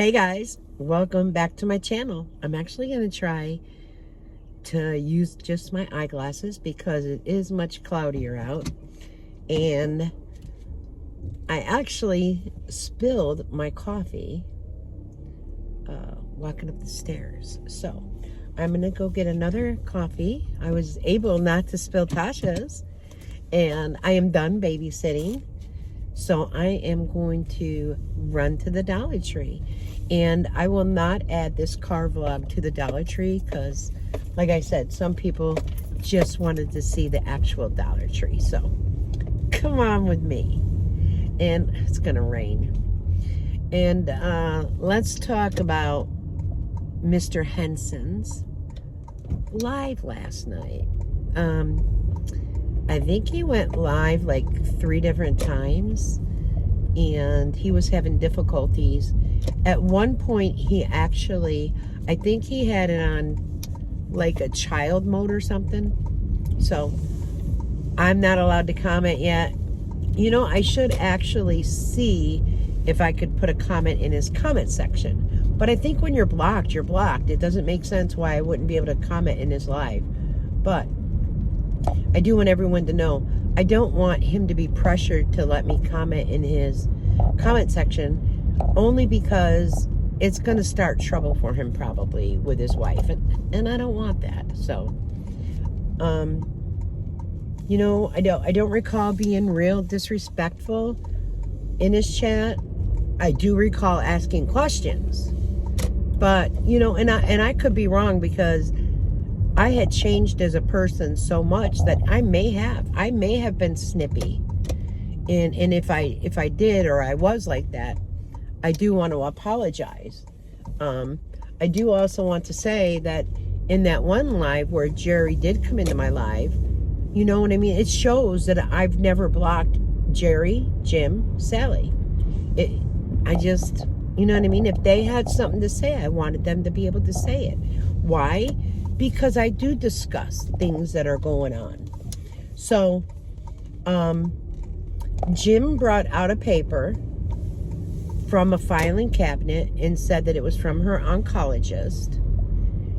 Hey guys, welcome back to my channel. I'm actually going to try to use just my eyeglasses because it is much cloudier out, and I actually spilled my coffee walking up the stairs. So I'm going to go get another coffee. I was able not to spill Tasha's, and I am done babysitting. So I am going to run to the Dollar Tree, and I will not add this car vlog to the Dollar Tree because, like I said, some people just wanted to see the actual Dollar Tree. So come on with me. And it's gonna rain. And let's talk about Mr. Henson's live last night. I think he went live like 3 different times, and he was having difficulties. At one point, he actually, I think he had it on like a child mode or something. So I'm not allowed to comment yet. You know, I should actually see if I could put a comment in his comment section. But I think when you're blocked, you're blocked. It doesn't make sense why I wouldn't be able to comment in his live. But I do want everyone to know, I don't want him to be pressured to let me comment in his comment section, only because it's going to start trouble for him probably with his wife, and I don't want that. So, you know, I don't recall being real disrespectful in his chat. I do recall asking questions, but you know, and I could be wrong because I had changed as a person so much that I may have been snippy, and if I did, or I was like that, I do want to apologize. I do also want to say that in that one live where Jerry did come into my live, you know what I mean? It shows that I've never blocked Jerry, Jim, Sally. I just, you know what I mean? If they had something to say, I wanted them to be able to say it. Why? Because I do discuss things that are going on. So, Jim brought out a paper from a filing cabinet and said that it was from her oncologist.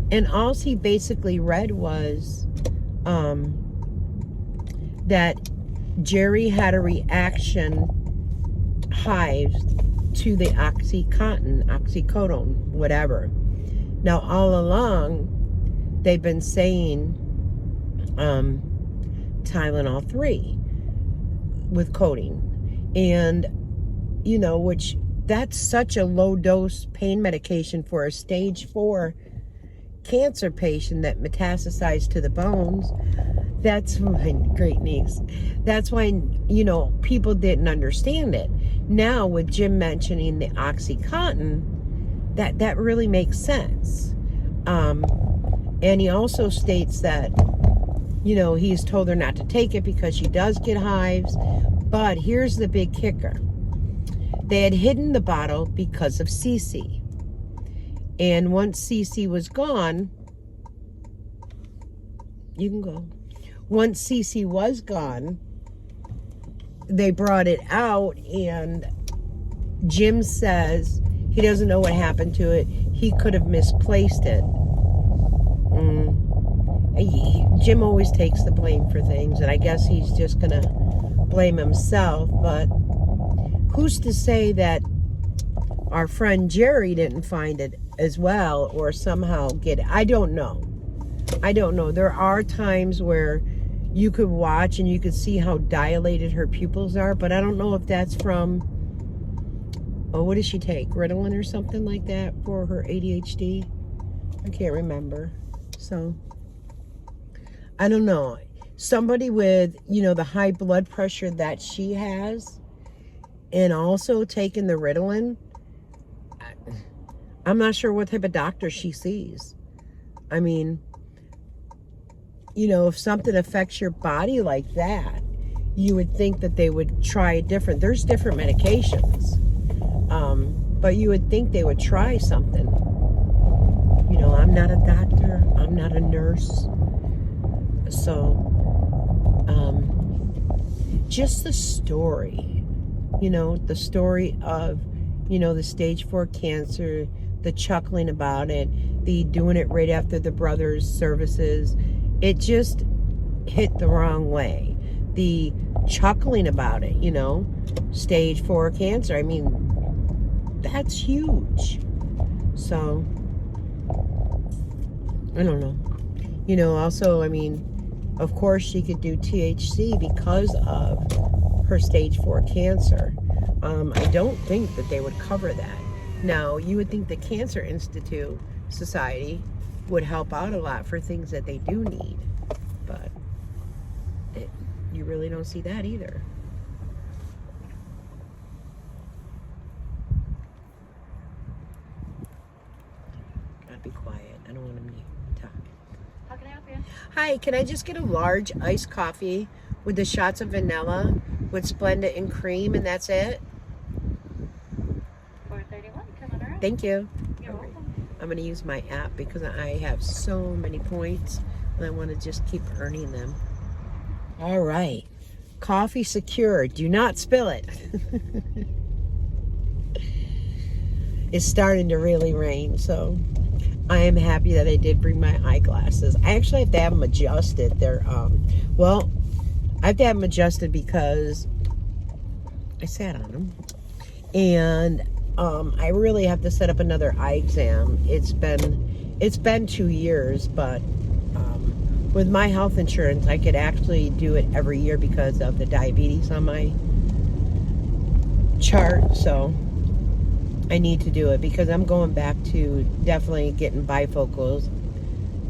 And all he basically read was that Jerry had a reaction, hives, to the oxycodone, whatever. Now, all along, they've been saying Tylenol 3 with codeine. And, you know, which that's such a low dose pain medication for a stage 4 cancer patient that metastasized to the bones. That's my great niece. That's why, you know, people didn't understand it. Now with Jim mentioning the Oxycontin, that really makes sense. And he also states that, you know, he's told her not to take it because she does get hives. But here's the big kicker. They had hidden the bottle because of Cece. And once Cece was gone, you can go. Once Cece was gone, they brought it out, and Jim says he doesn't know what happened to it. He could have misplaced it. Jim always takes the blame for things, and I guess he's just gonna blame himself. But who's to say that our friend Jerry didn't find it as well, or somehow get it? I don't know. There are times where you could watch and you could see how dilated her pupils are, but I don't know if that's from, oh, what does she take? Ritalin or something like that for her ADHD? I can't remember. So, I don't know. Somebody with, you know, the high blood pressure that she has, and also taking the Ritalin, I'm not sure what type of doctor she sees. I mean, you know, if something affects your body like that, you would think that they would try it different. There's different medications. But you would think they would try something. You know, I'm not a doctor. I'm not a nurse. So, just the story, you know, the story of you know, the stage 4 cancer, the chuckling about it, the doing it right after the brother's services. It just hit the wrong way. The chuckling about it, you know, stage 4 cancer. I mean, that's huge. So, I don't know. You know, also, I mean, of course she could do THC because of her stage 4 cancer. I don't think that they would cover that. Now, you would think the Cancer Institute Society would help out a lot for things that they do need, but you really don't see that either. Gotta be quiet. I don't want to talk. How can I help you? Hi, can I just get a large iced coffee with the shots of vanilla with Splenda and cream, and that's it? $4.31. Come on around. Thank you. You're welcome. I'm going to use my app because I have so many points and I want to just keep earning them. All right. Coffee secure. Do not spill it. It's starting to really rain, so I am happy that I did bring my eyeglasses. I actually have to have them adjusted. They're, well, I have to have them adjusted because I sat on them. And I really have to set up another eye exam. It's been 2 years, but with my health insurance, I could actually do it every year because of the diabetes on my chart. So I need to do it because I'm going back to definitely getting bifocals.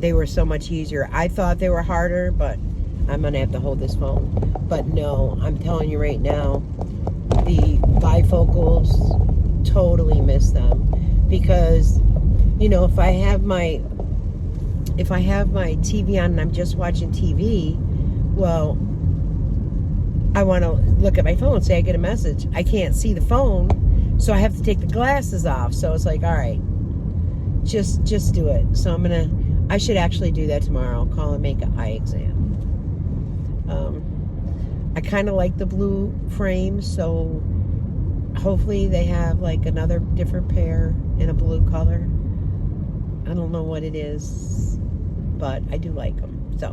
They were so much easier. I thought they were harder, but I'm going to have to hold this phone. But no, I'm telling you right now, the bifocals, totally miss them. Because, you know, if I have my TV on and I'm just watching TV, well, I want to look at my phone, say I get a message. I can't see the phone, so I have to take the glasses off. So it's like, all right, just do it. So I should actually do that tomorrow. I'll call and make an eye exam. I kind of like the blue frame, so hopefully they have like another different pair in a blue color. I don't know what it is, but I do like them. So,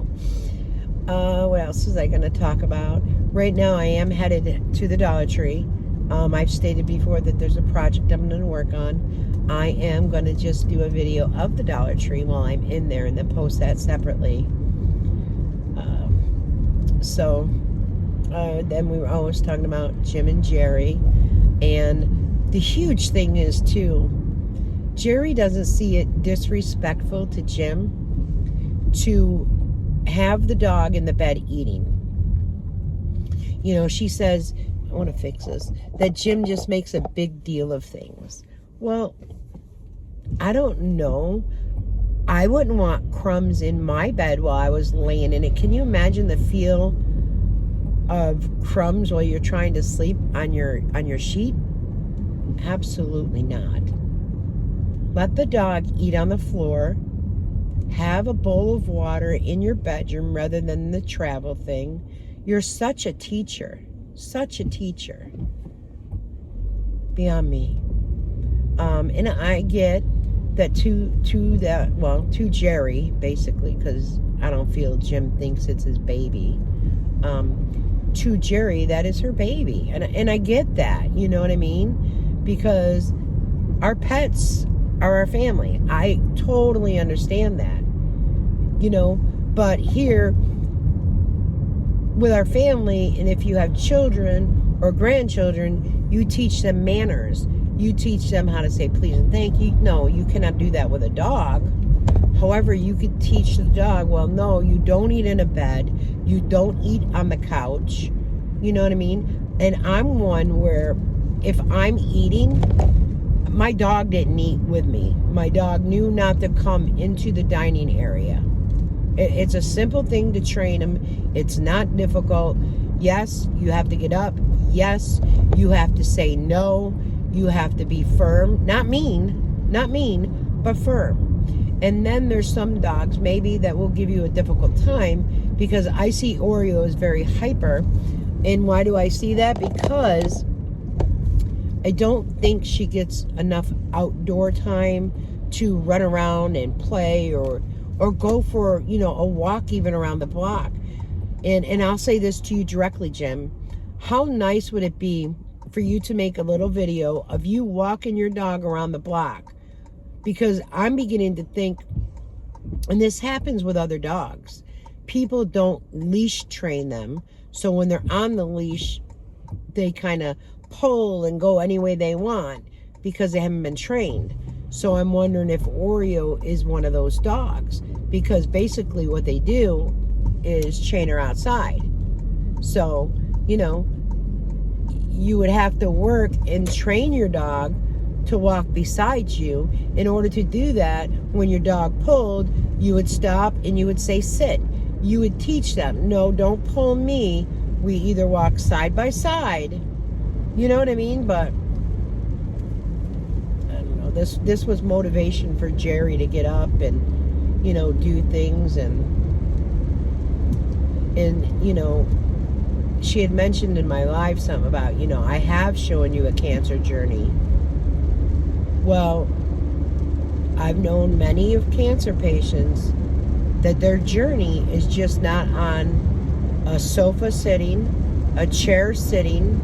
what else was I going to talk about? Right now, I am headed to the Dollar Tree. I've stated before that there's a project I'm going to work on. I am going to just do a video of the Dollar Tree while I'm in there and then post that separately. Then we were always talking about Jim and Jerry. And the huge thing is, too, Jerry doesn't see it disrespectful to Jim to have the dog in the bed eating. You know, she says, I want to fix this, that Jim just makes a big deal of things. Well, I don't know. I wouldn't want crumbs in my bed while I was laying in it. Can you imagine the feel of crumbs while you're trying to sleep on your sheet? Absolutely not. Let the dog eat on the floor. Have a bowl of water in your bedroom rather than the travel thing. You're such a teacher. Such a teacher. Beyond me. And I get that to Jerry, basically, because I don't feel Jim thinks it's his baby. To Jerry, that is her baby. And I get that, you know what I mean? Because our pets are our family. I totally understand that. You know, but here with our family, and if you have children or grandchildren, you teach them manners. You teach them how to say please and thank you. No, you cannot do that with a dog. However, you could teach the dog, well, no, you don't eat in a bed. You don't eat on the couch. You know what I mean? And I'm one where if I'm eating, my dog didn't eat with me. My dog knew not to come into the dining area. It's a simple thing to train him. It's not difficult. Yes, you have to get up. Yes, you have to say no. You have to be firm. Not mean, but firm. And then there's some dogs maybe that will give you a difficult time because I see Oreo is very hyper. And why do I see that? Because I don't think she gets enough outdoor time to run around and play or go for, a walk even around the block. And I'll say this to you directly, Jim. How nice would it be for you to make a little video of you walking your dog around the block? Because I'm beginning to think, and this happens with other dogs, people don't leash train them. So when they're on the leash, they kind of pull and go any way they want because they haven't been trained. So I'm wondering if Oreo is one of those dogs, because basically what they do is chain her outside. So, you would have to work and train your dog to walk beside you. In order to do that, when your dog pulled, you would stop and you would say, sit. You would teach them, no, don't pull me. We either walk side by side. You know what I mean? But I don't know. This was motivation for Jerry to get up and, do things. And she had mentioned in my live something about, I have shown you a cancer journey. Well, I've known many of cancer patients that their journey is just not on a sofa sitting, a chair sitting,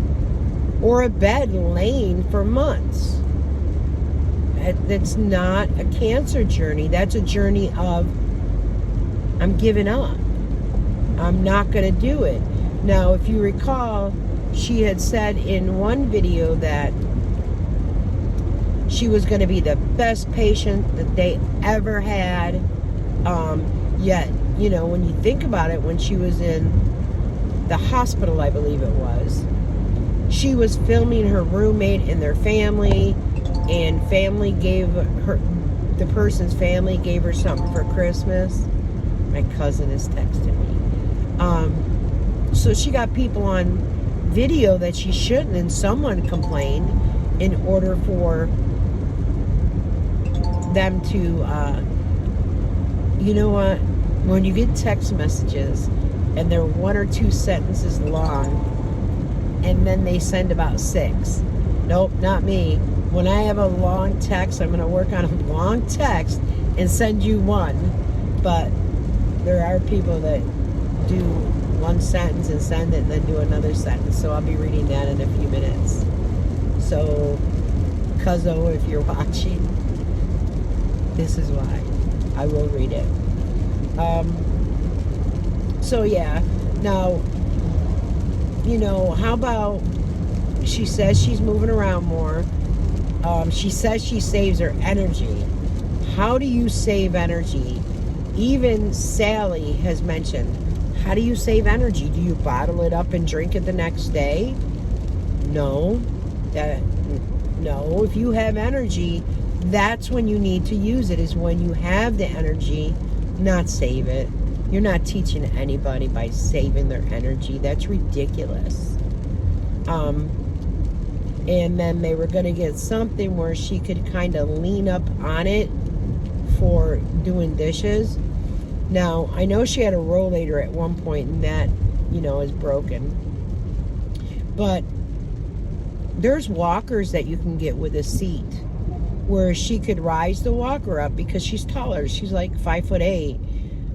or a bed laying for months. That's not a cancer journey. That's a journey of, I'm giving up. I'm not going to do it. Now, if you recall, she had said in one video that she was going to be the best patient that they ever had. Yet, when you think about it, when she was in the hospital, I believe it was, she was filming her roommate and their family, and the person's family gave her something for Christmas. My cousin is texting me. So she got people on video that she shouldn't, and someone complained in order for them to, you know what? When you get text messages and they're 1 or 2 sentences long, and then they send about 6. Nope, not me. When I have a long text, I'm going to work on a long text and send you one. But there are people that do one sentence and send it and then do another sentence. So I'll be reading that in a few minutes. So, Cuzzo, if you're watching, this is why. I will read it. So yeah. Now, how about, she says she's moving around more. She says she saves her energy. How do you save energy? Even Sally has mentioned, how do you save energy? Do you bottle it up and drink it the next day? No. No. If you have energy, that's when you need to use it, is when you have the energy, not save it. You're not teaching anybody by saving their energy. That's ridiculous. And then they were going to get something where she could kind of lean up on it for doing dishes. Now, I know she had a rollator at one point, and that, is broken. But there's walkers that you can get with a seat where she could rise the walker up, because she's taller. She's like 5'8".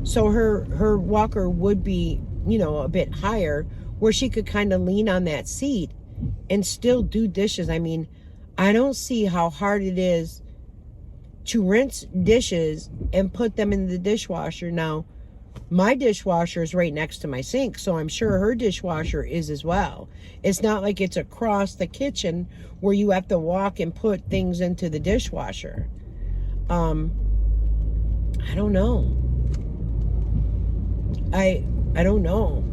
So her walker would be, a bit higher, where she could kind of lean on that seat and still do dishes. I mean, I don't see how hard it is to rinse dishes and put them in the dishwasher. Now, my dishwasher is right next to my sink, so I'm sure her dishwasher is as well. It's not like it's across the kitchen where you have to walk and put things into the dishwasher. I don't know. I don't know.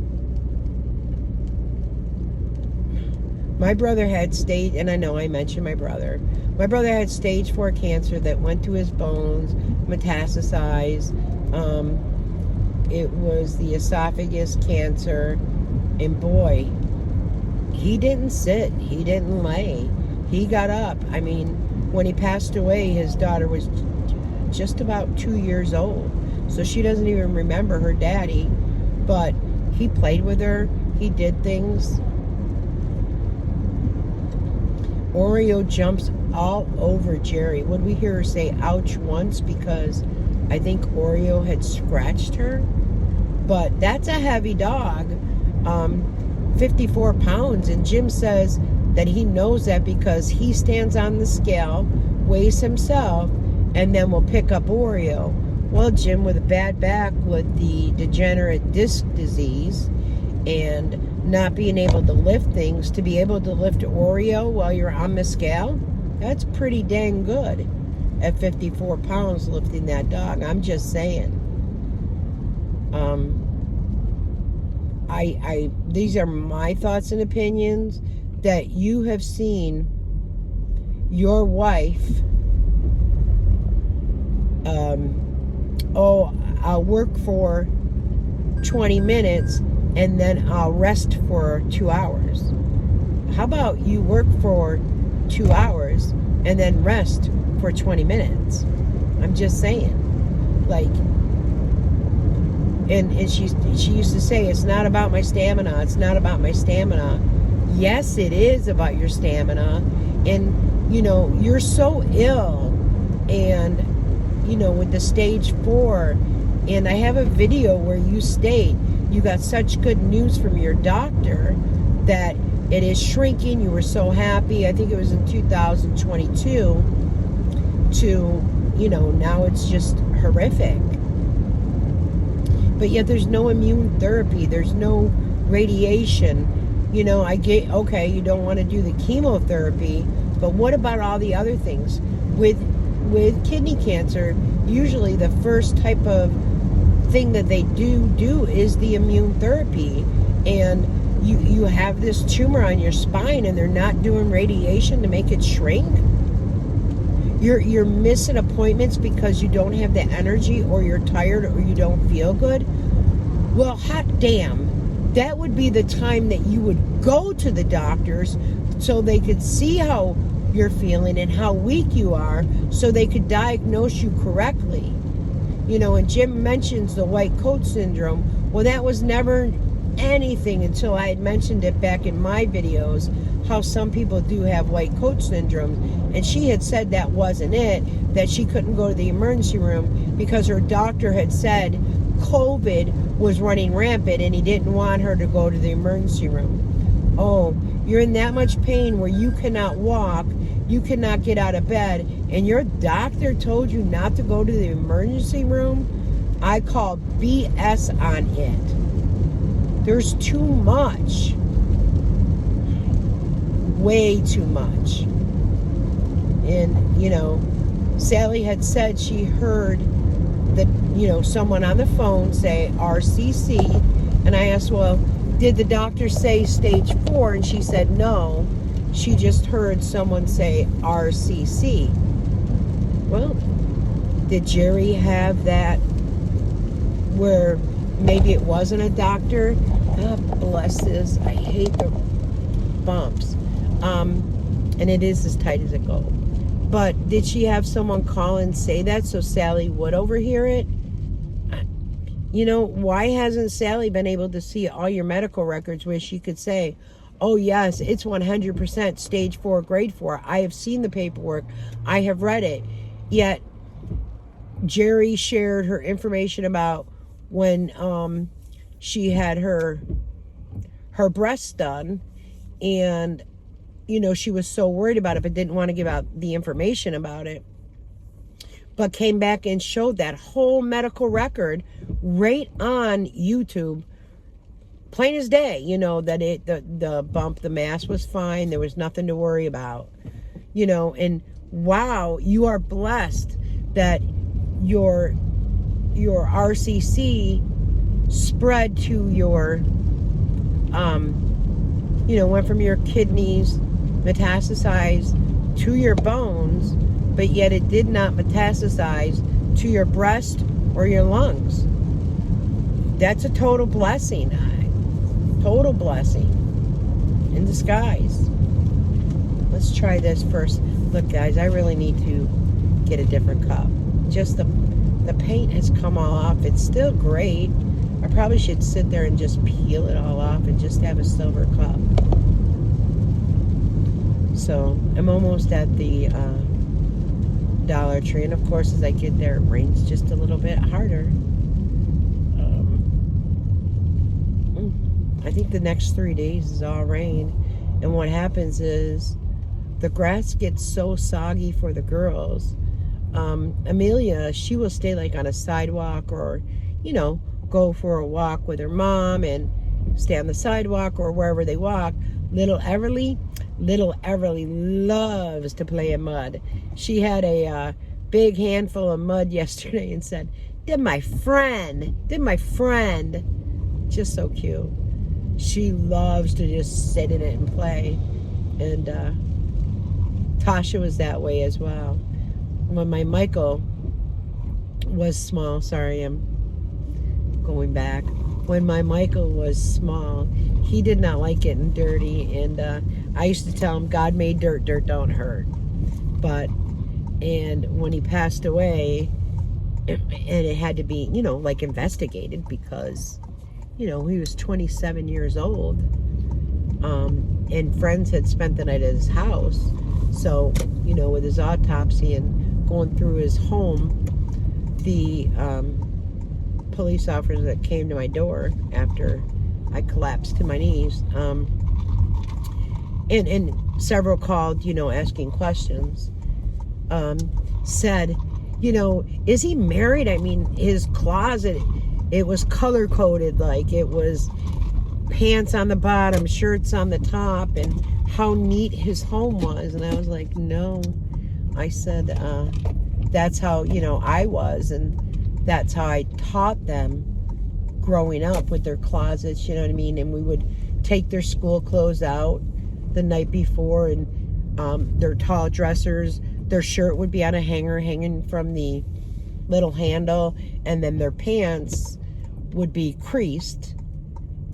My brother had stage, and I know I mentioned my brother. My brother had stage 4 cancer that went to his bones, metastasized. It was the esophagus cancer, and boy, he didn't sit, he didn't lay, he got up. I mean, when he passed away, his daughter was just about 2 years old, so she doesn't even remember her daddy, but he played with her, he did things. Oreo jumps all over Jerry. Would we hear her say ouch once because I think Oreo had scratched her? But that's a heavy dog, 54 pounds. And Jim says that he knows that because he stands on the scale, weighs himself, and then will pick up Oreo. Well, Jim, with a bad back with the degenerate disc disease and not being able to lift things, to be able to lift Oreo while you're on the scale, that's pretty dang good at 54 pounds lifting that dog. I'm just saying. These are my thoughts and opinions that you have seen your wife, I'll work for 20 minutes and then I'll rest for 2 hours. How about you work for 2 hours and then rest for 20 minutes? I'm just saying. Like, and she used to say, it's not about my stamina. It's not about my stamina. Yes, it is about your stamina. And, you know, you're so ill. And, you know, with the stage 4. And I have a video where you state you got such good news from your doctor that it is shrinking. You were so happy. I think it was in 2022 to, you know, now it's just horrific. But yet there's no immune therapy. There's no radiation. You know, I get, okay, you don't want to do the chemotherapy, but what about all the other things? With kidney cancer, usually the first type of thing that they do is the immune therapy. And you have this tumor on your spine and they're not doing radiation to make it shrink. You're missing appointments because you don't have the energy, or you're tired, or you don't feel good. Well, hot damn, that would be the time that you would go to the doctors so they could see how you're feeling and how weak you are, so they could diagnose you correctly. You know, and Jim mentions the white coat syndrome. Well, that was never anything until I had mentioned it back in my videos, how some people do have white coat syndrome. And she had said that wasn't it, that she couldn't go to the emergency room because her doctor had said COVID was running rampant and he didn't want her to go to the emergency room. Oh, you're in that much pain where you cannot walk, you cannot get out of bed, and your doctor told you not to go to the emergency room? I call BS on it. There's too much. Way too much. And, you know, Sally had said she heard that, you know, someone on the phone say RCC. And I asked, well, did the doctor say stage 4? And she said no. She just heard someone say RCC. Well, did Jerry have that where maybe it wasn't a doctor? God bless this. I hate the bumps. And it is as tight as it goes. But did she have someone call and say that so Sally would overhear it? You know, why hasn't Sally been able to see all your medical records where she could say, oh yes, it's 100% stage 4, grade 4. I have seen the paperwork. I have read it. Yet Jerry shared her information about when she had her breasts done, and you know, she was so worried about it but didn't want to give out the information about it, but came back and showed that whole medical record right on YouTube, plain as day, you know, that the bump, the mass was fine, there was nothing to worry about, you know. And wow, you are blessed that your RCC spread to your you know, went from your kidneys, metastasized to your bones, but yet it did not metastasize to your breast or your lungs. That's a total blessing. Total blessing in disguise. Let's try this first. Look, guys, I really need to get a different cup. Just the paint has come all off. It's still great. I probably should sit there and just peel it all off and just have a silver cup. So I'm almost at the Dollar Tree, and of course as I get there it rains just a little bit harder. I think the next 3 days is all rain, and what happens is the grass gets so soggy for the girls. Amelia, she will stay like on a sidewalk, or go for a walk with her mom and stay on the sidewalk or wherever they walk. Little Everly loves to play in mud. She had a big handful of mud yesterday and said, did my friend. Just so cute. She loves to just sit in it and play. And Tasha was that way as well. When my Michael was small, sorry, I'm going back. When my Michael was small, he did not like getting dirty, and I used to tell him, God made dirt, dirt don't hurt. And when he passed away, and it had to be, like investigated, because, he was 27 years old, and friends had spent the night at his house. So, with his autopsy and going through his home, the police officer that came to my door after I collapsed to my knees, and several called, asking questions, said, is he married? I mean, his closet, it was color coded, like it was pants on the bottom, shirts on the top, and how neat his home was. And I was like, no. I said, that's how, I was, and that's how I taught them growing up with their closets, you know what I mean? And we would take their school clothes out the night before, and their tall dressers, their shirt would be on a hanger hanging from the little handle, and then their pants would be creased,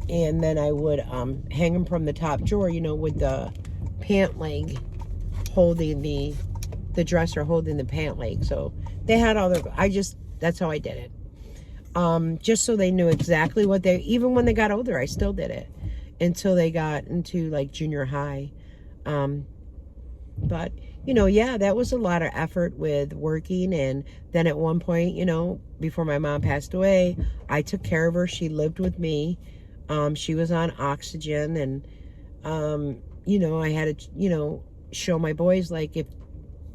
and then I would hang them from the top drawer, with the pant leg holding the dresser holding the pant leg. So they had all their, that's how I did it. Just so they knew exactly what even when they got older, I still did it until they got into like junior high. But, yeah, that was a lot of effort with working. And then at one point, before my mom passed away, I took care of her. She lived with me. She was on oxygen, and, I had to, show my boys, like, if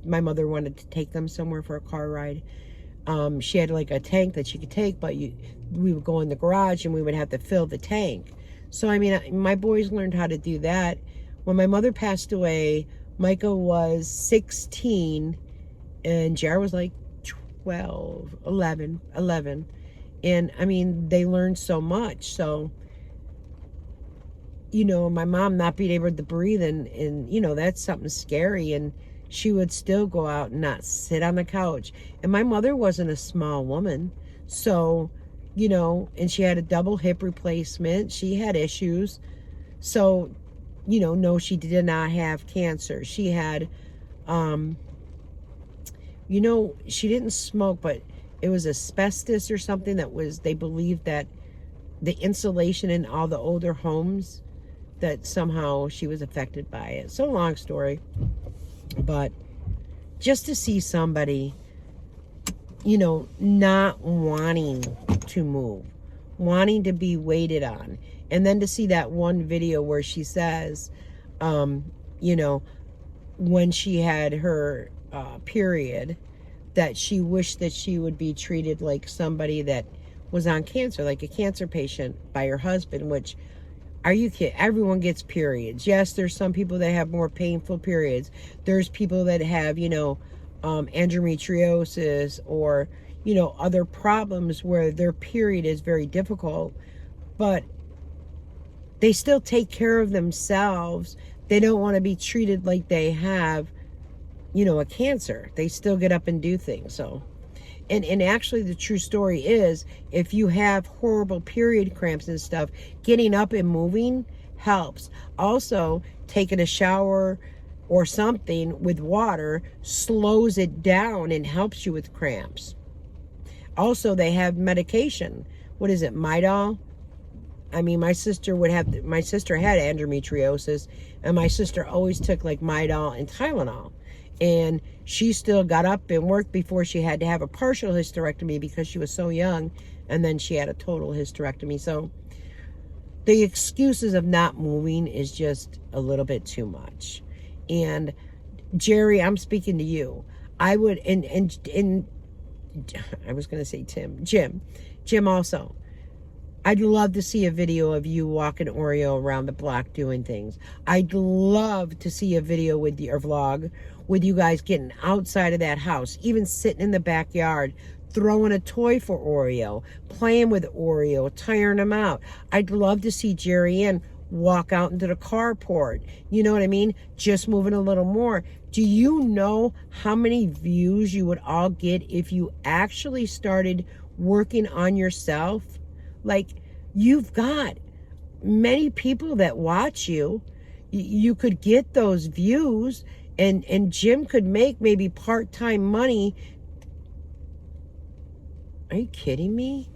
my mother wanted to take them somewhere for a car ride, she had like a tank that she could take, but we would go in the garage and we would have to fill the tank. So, I mean, my boys learned how to do that. When my mother passed away, Micah was 16 and Jar was like 11. And I mean, they learned so much. So, my mom not being able to breathe, and that's something scary. And she would still go out and not sit on the couch. And my mother wasn't a small woman. So, and she had a double hip replacement. She had issues. So, no, she did not have cancer. She had, she didn't smoke, but it was asbestos or something they believed that the insulation in all the older homes, that somehow she was affected by it. So long story. But just to see somebody, not wanting to move, wanting to be waited on. And then to see that one video where she says, when she had her period, that she wished that she would be treated like somebody that was on cancer, like a cancer patient by her husband, which, are you kidding? Everyone gets periods. Yes, there's some people that have more painful periods. There's people that have, endometriosis or, other problems where their period is very difficult. But they still take care of themselves. They don't want to be treated like they have, a cancer. They still get up and do things. So, and actually the true story is, if you have horrible period cramps and stuff, getting up and moving helps. Also, taking a shower or something with water slows it down and helps you with cramps. Also, they have medication. What is it? Midol? I mean, my sister had endometriosis, and my sister always took like Midol and Tylenol. And she still got up and worked before she had to have a partial hysterectomy because she was so young, and then she had a total hysterectomy. So the excuses of not moving is just a little bit too much. And Jerry, I'm speaking to you. I would, and I was going to say Jim also. I'd love to see a video of you walking Oreo around the block doing things. I'd love to see a video with your vlog with you guys getting outside of that house, even sitting in the backyard, throwing a toy for Oreo, playing with Oreo, tiring him out. I'd love to see Jerry Ann walk out into the carport. You know what I mean? Just moving a little more. Do you know how many views you would all get if you actually started working on yourself? Like, you've got many people that watch you. You could get those views, and Jim could make maybe part-time money. Are you kidding me?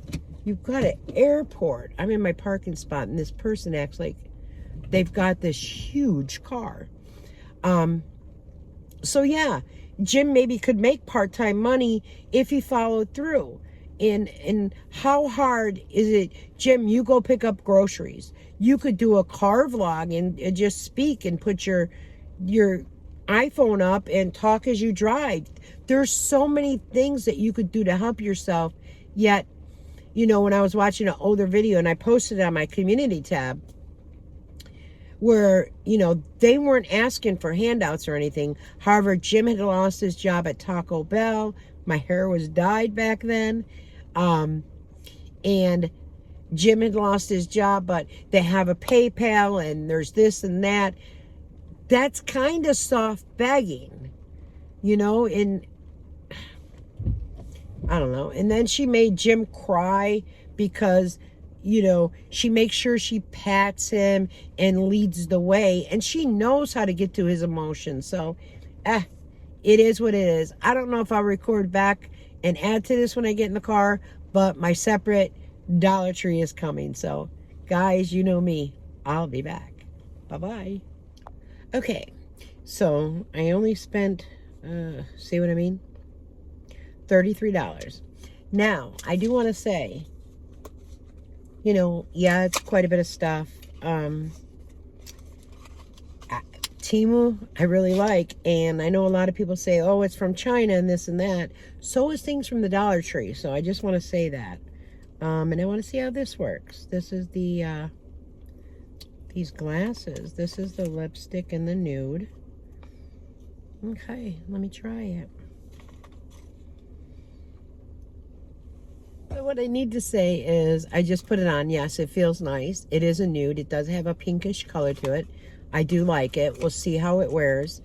You've got an airport. I'm in my parking spot, and this person acts like they've got this huge car. So yeah, Jim maybe could make part-time money if he followed through. And how hard is it, Jim? You go pick up groceries. You could do a car vlog and just speak and put your iPhone up and talk as you drive. There's so many things that you could do to help yourself. Yet, you know, when I was watching an older video and I posted it on my community tab, where, you know, they weren't asking for handouts or anything. However, Jim had lost his job at Taco Bell. My hair was dyed back then. And Jim had lost his job, but they have a PayPal and there's this and that. That's kind of soft begging, you know, and I don't know. And then she made Jim cry because, you know, she makes sure she pats him and leads the way, and she knows how to get to his emotions. So, it is what it is. I don't know if I'll record back and add to this when I get in the car, but my separate Dollar Tree is coming. So, guys, you know me. I'll be back. Bye-bye. Okay, so I only spent, see what I mean? $33. Now, I do want to say, you know, yeah, it's quite a bit of stuff. Temu, I really like, and I know a lot of people say, oh, it's from China and this and that. So is things from the Dollar Tree, so I just want to say that. And I want to see how this works. This is the, these glasses. This is the lipstick and the nude. Okay, let me try it. So what I need to say is, I just put it on. Yes, it feels nice. It is a nude. It does have a pinkish color to it. I do like it. We'll see how it wears.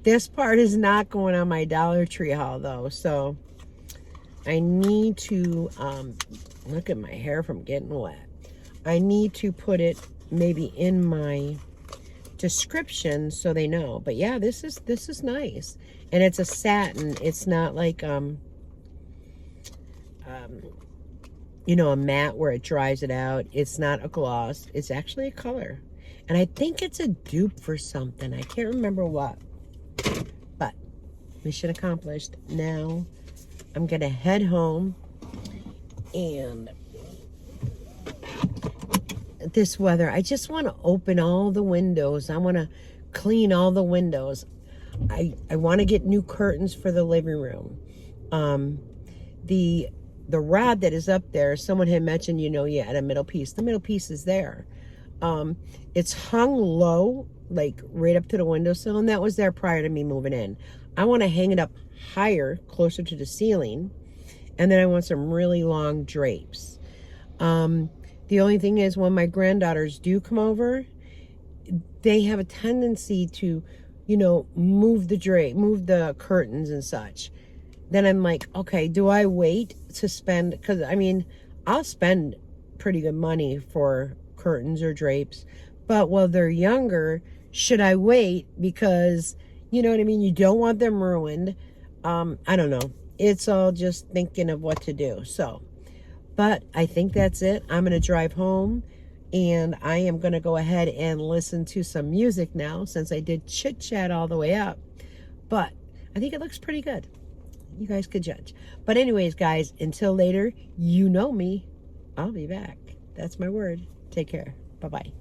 This part is not going on my Dollar Tree haul, though. So I need to, look at my hair from getting wet. I need to put it maybe in my description so they know. But yeah, this is nice. And it's a satin. It's not like, you know, a matte where it dries it out. It's not a gloss. It's actually a color. And I think it's a dupe for something. I can't remember what. But mission accomplished. Now I'm going to head home. And this weather, I just want to open all the windows. I want to clean all the windows. I want to get new curtains for the living room. The rod that is up there, someone had mentioned, you know, you had a middle piece. The middle piece is there. It's hung low, like right up to the windowsill, and that was there prior to me moving in. I want to hang it up higher, closer to the ceiling, and then I want some really long drapes. The only thing is, when my granddaughters do come over, they have a tendency to, you know, move the curtains and such. Then I'm like, okay, do I wait to spend, because I mean, I'll spend pretty good money for curtains or drapes, but while they're younger, should I wait? Because, you know what I mean, you don't want them ruined. I don't know. It's all just thinking of what to do. So, but I think that's it. I'm going to drive home, And I am going to go ahead and listen to some music now since I did chit chat all the way up. But I think it looks pretty good. You guys could judge. But anyways, guys, until later, you know me. I'll be back. That's my word. Take care. Bye-bye.